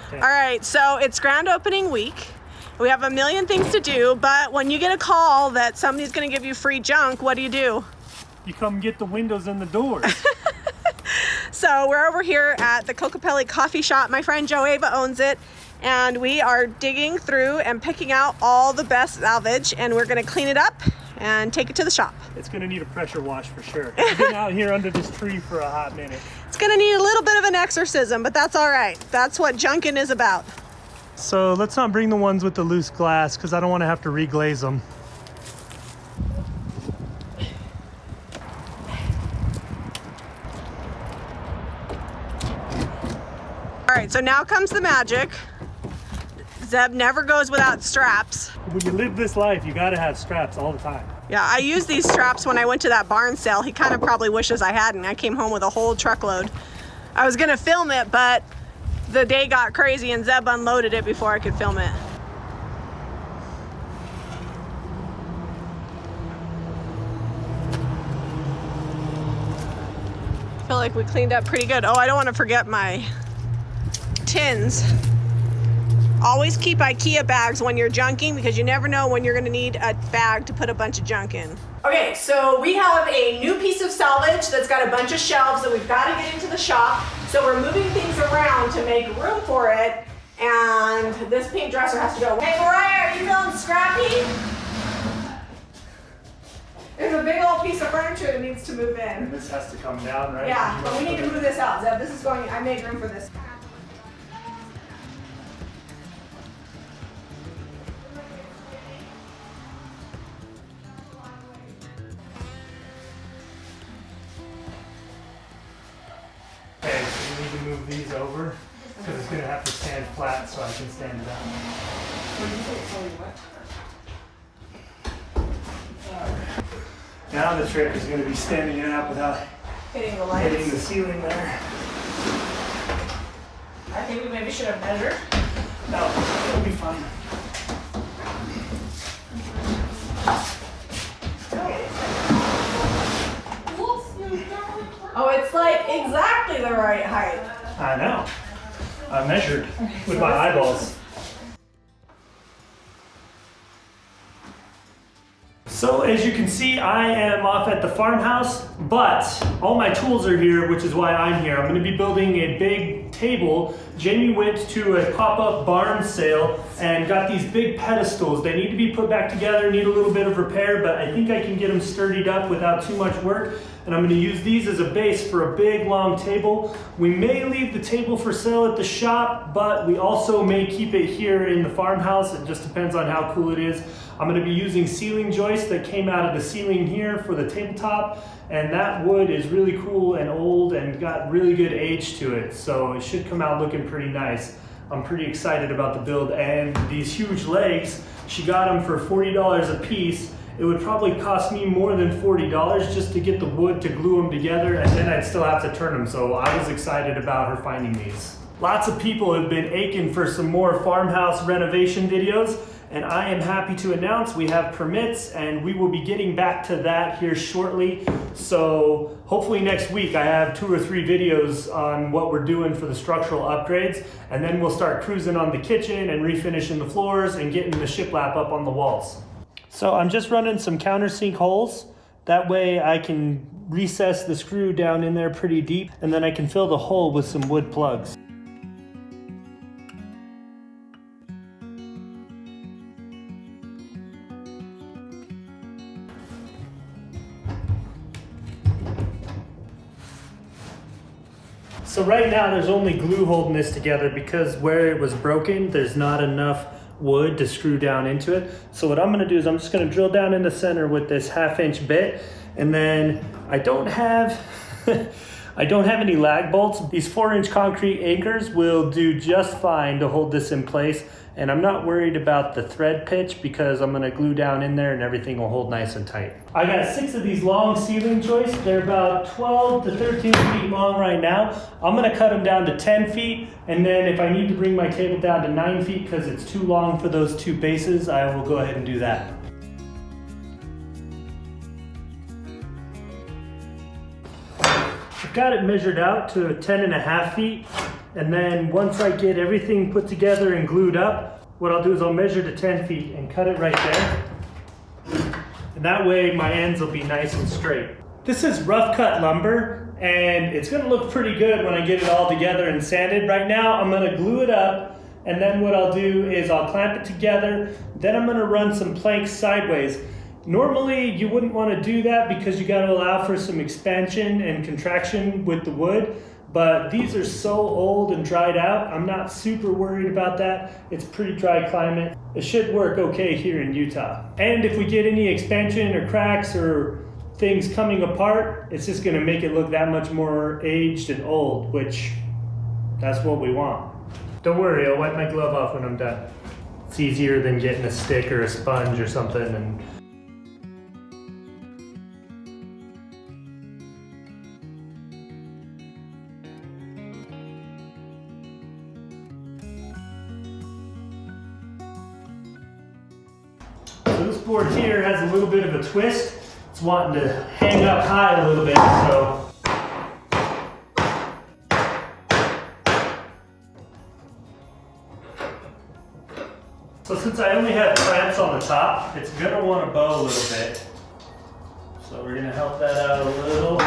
Okay. All right, so it's grand opening week. We have a million things to do, but when you get a call that somebody's gonna give you free junk, what do? You come get the windows and the doors. So we're over here at the Kokopelli coffee shop. My friend Joe Ava owns it, and we are digging through and picking out all the best salvage, and we're gonna clean it up and take it to the shop. It's gonna need a pressure wash for sure. I've been out here under this tree for a hot minute. It's gonna need a little bit of an exorcism, but that's all right. That's what junking is about. So let's not bring the ones with the loose glass because I don't want to have to reglaze them. All right, so now comes the magic. Zeb never goes without straps. When you live this life, you gotta have straps all the time. Yeah, I used these straps when I went to that barn sale. He kind of probably wishes I hadn't. I came home with a whole truckload. I was gonna film it, but the day got crazy and Zeb unloaded it before I could film it. I feel like we cleaned up pretty good. Oh, I don't want to forget my tins. Always keep IKEA bags when you're junking because you never know when you're gonna need a bag to put a bunch of junk in. Okay, so we have a new piece of salvage that's got a bunch of shelves that we've got to get into the shop. So we're moving things around to make room for it. And this pink dresser has to go. Hey Mariah, are you feeling scrappy? There's a big old piece of furniture that needs to move in. This has to come down, right? Yeah, but we need to move this out, Zeb. This is going, I made room for this. Okay, so we need to move these over because it's gonna have to stand flat so I can stand it up. Now the trick is going to be standing it up without Hitting the lights. hitting the ceiling there. I think we maybe should have measured. No, it'll be fine. Oh, it's like exactly the right height. I know. I measured with my eyeballs. So as you can see, I am off at the farmhouse, but all my tools are here, which is why I'm here. I'm gonna be building a big table. Jami went to a pop-up barn sale and got these big pedestals. They need to be put back together, need a little bit of repair, but I think I can get them sturdied up without too much work. And I'm gonna use these as a base for a big long table. We may leave the table for sale at the shop, but we also may keep it here in the farmhouse. It just depends on how cool it is. I'm gonna be using ceiling joists that came out of the ceiling here for the tabletop, and that wood is really cool and old and got really good age to it, so it should come out looking pretty nice. I'm pretty excited about the build, and these huge legs, she got them for $40 a piece. It would probably cost me more than $40 just to get the wood to glue them together, and then I'd still have to turn them, so I was excited about her finding these. Lots of people have been aching for some more farmhouse renovation videos, and I am happy to announce we have permits and we will be getting back to that here shortly. So hopefully next week I have 2 or 3 videos on what we're doing for the structural upgrades, and then we'll start cruising on the kitchen and refinishing the floors and getting the shiplap up on the walls. So I'm just running some countersink holes. That way I can recess the screw down in there pretty deep, and then I can fill the hole with some wood plugs. So right now there's only glue holding this together because where it was broken, there's not enough wood to screw down into it. So what I'm gonna do is I'm just gonna drill down in the center with this 1/2" bit, and then I don't have any lag bolts. These 4" concrete anchors will do just fine to hold this in place, and I'm not worried about the thread pitch because I'm gonna glue down in there and everything will hold nice and tight. I got 6 of these long ceiling joists. They're about 12 to 13 feet long right now. I'm gonna cut them down to 10 feet, and then if I need to bring my table down to 9 feet because it's too long for those 2 bases, I will go ahead and do that. I've got it measured out to 10.5 feet, And then once I get everything put together and glued up, what I'll do is I'll measure to 10 feet and cut it right there. And that way my ends will be nice and straight. This is rough cut lumber, and it's gonna look pretty good when I get it all together and sanded. Right now, I'm gonna glue it up, and then what I'll do is I'll clamp it together, then I'm gonna run some planks sideways. Normally, you wouldn't wanna do that because you gotta allow for some expansion and contraction with the wood, but these are so old and dried out, I'm not super worried about that. It's pretty dry climate. It should work okay here in Utah. And if we get any expansion or cracks or things coming apart, it's just gonna make it look that much more aged and old, which that's what we want. Don't worry, I'll wipe my glove off when I'm done. It's easier than getting a stick or a sponge or something and so this board here has a little bit of a twist. It's wanting to hang up high a little bit, so since I only have clamps on the top, it's gonna want to bow a little bit. So we're gonna help that out a little.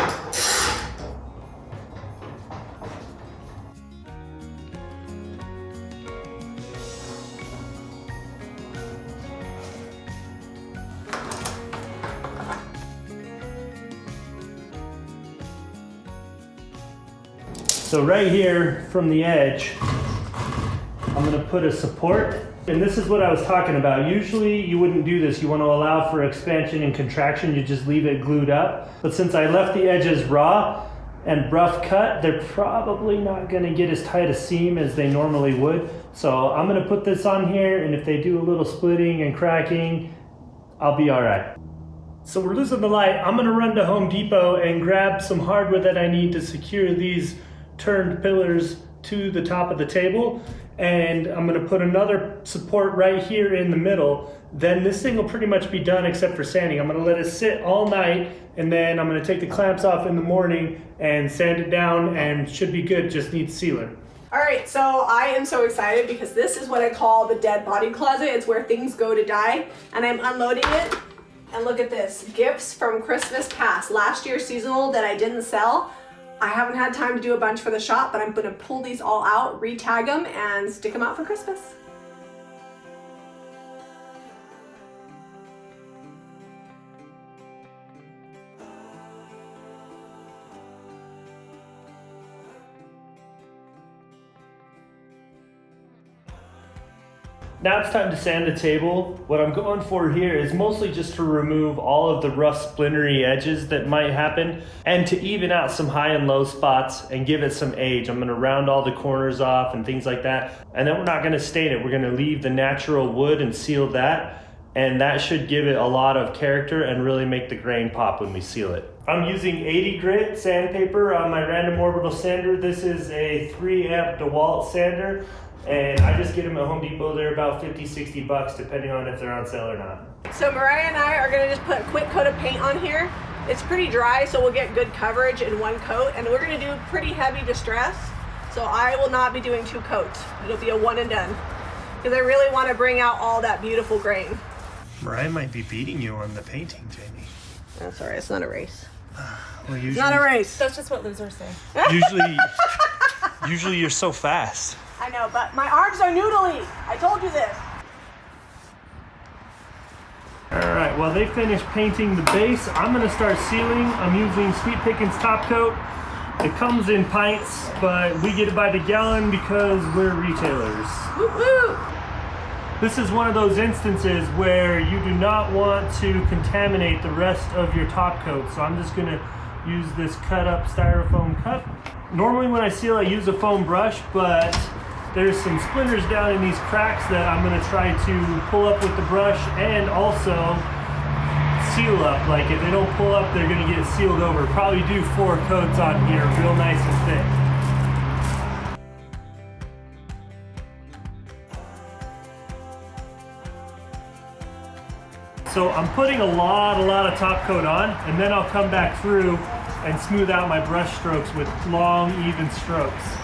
So right here from the edge, I'm gonna put a support. And this is what I was talking about. Usually you wouldn't do this. You want to allow for expansion and contraction. You just leave it glued up. But since I left the edges raw and rough cut, they're probably not going to get as tight a seam as they normally would. So I'm going to put this on here, and if they do a little splitting and cracking, I'll be all right. So we're losing the light. I'm going to run to Home Depot and grab some hardware that I need to secure these turned pillars to the top of the table. And I'm gonna put another support right here in the middle. Then this thing will pretty much be done except for sanding. I'm gonna let it sit all night, and then I'm gonna take the clamps off in the morning and sand it down, and should be good, just needs sealer. All right, so I am so excited because this is what I call the dead body closet. It's where things go to die, and I'm unloading it. And look at this, gifts from Christmas past. Last year's seasonal that I didn't sell. I haven't had time to do a bunch for the shop, but I'm gonna pull these all out, re-tag them, and stick them out for Christmas. Now it's time to sand the table. What I'm going for here is mostly just to remove all of the rough splintery edges that might happen and to even out some high and low spots and give it some age. I'm gonna round all the corners off and things like that. And then we're not gonna stain it. We're gonna leave the natural wood and seal that. And that should give it a lot of character and really make the grain pop when we seal it. I'm using 80 grit sandpaper on my random orbital sander. This is a 3 amp DeWalt sander. And I just get them at Home Depot. They're about 50, 60 bucks, depending on if they're on sale or not. So Mariah and I are gonna just put a quick coat of paint on here. It's pretty dry, so we'll get good coverage in one coat, and we're gonna do pretty heavy distress. So I will not be doing 2 coats. It'll be a one and done. Because I really wanna bring out all that beautiful grain. Mariah might be beating you on the painting, Jamie. That's all right, it's not a race. Well, usually, it's not a race. That's just what losers say. Usually you're so fast. I know, but my arms are noodly. I told you this. All right, well, they finished painting the base. I'm gonna start sealing. I'm using Sweet Pickins top coat. It comes in pints, but we get it by the gallon because we're retailers. Woo-woo. This is one of those instances where you do not want to contaminate the rest of your top coat. So I'm just gonna use this cut up styrofoam cup. Normally when I seal, I use a foam brush, but there's some splinters down in these cracks that I'm gonna try to pull up with the brush and also seal up. Like if they don't pull up, they're gonna get sealed over. Probably do 4 coats on here, real nice and thick. So I'm putting a lot of top coat on, and then I'll come back through and smooth out my brush strokes with long, even strokes.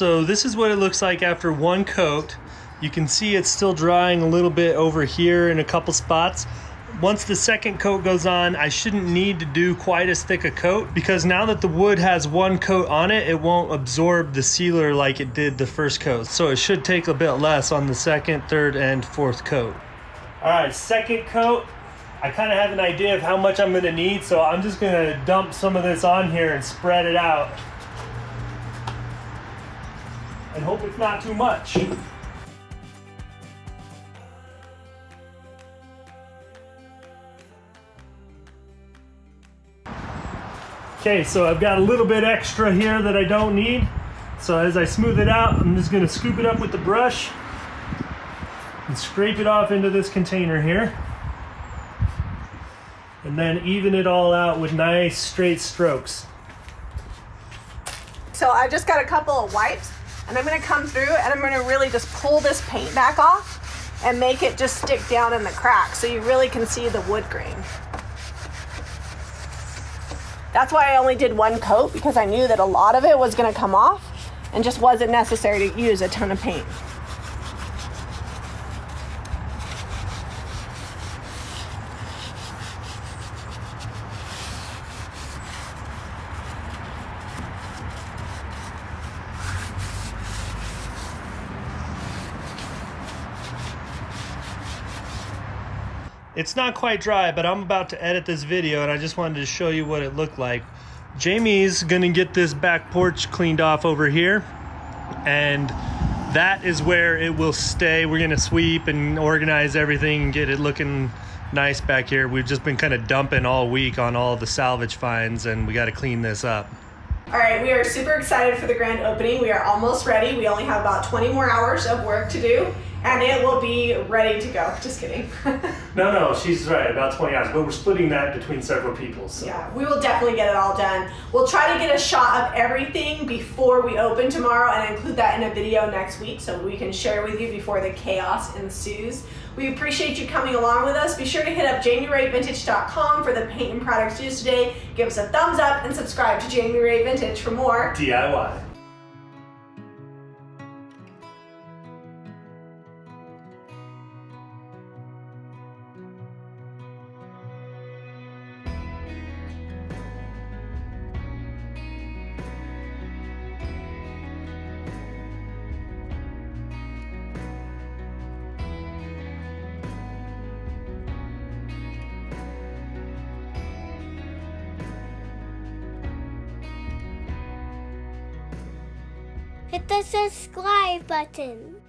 So this is what it looks like after one coat. You can see it's still drying a little bit over here in a couple spots. Once the second coat goes on, I shouldn't need to do quite as thick a coat because now that the wood has one coat on it, it won't absorb the sealer like it did the first coat. So it should take a bit less on the second, third, and fourth coat. All right, second coat. I kind of have an idea of how much I'm gonna need, so I'm just gonna dump some of this on here and spread it out. And hope it's not too much. Okay, so I've got a little bit extra here that I don't need. So as I smooth it out, I'm just gonna scoop it up with the brush and scrape it off into this container here. And then even it all out with nice straight strokes. So I just got a couple of wipes and I'm gonna come through and I'm gonna really just pull this paint back off and make it just stick down in the cracks so you really can see the wood grain. That's why I only did one coat, because I knew that a lot of it was gonna come off and just wasn't necessary to use a ton of paint. It's not quite dry, but I'm about to edit this video and I just wanted to show you what it looked like. Jamie's gonna get this back porch cleaned off over here, and that is where it will stay. We're gonna sweep and organize everything and get it looking nice back here. We've just been kind of dumping all week on all the salvage finds, and we gotta clean this up. All right, we are super excited for the grand opening. We are almost ready. We only have about 20 more hours of work to do, and it will be ready to go. Just kidding. No, she's right, about 20 hours, but we're splitting that between several people. So. Yeah, we will definitely get it all done. We'll try to get a shot of everything before we open tomorrow and include that in a video next week so we can share with you before the chaos ensues. We appreciate you coming along with us. Be sure to hit up JamiRayVintage.com for the paint and products used today. Give us a thumbs up and subscribe to Jami Ray Vintage for more DIY. Hit the subscribe button.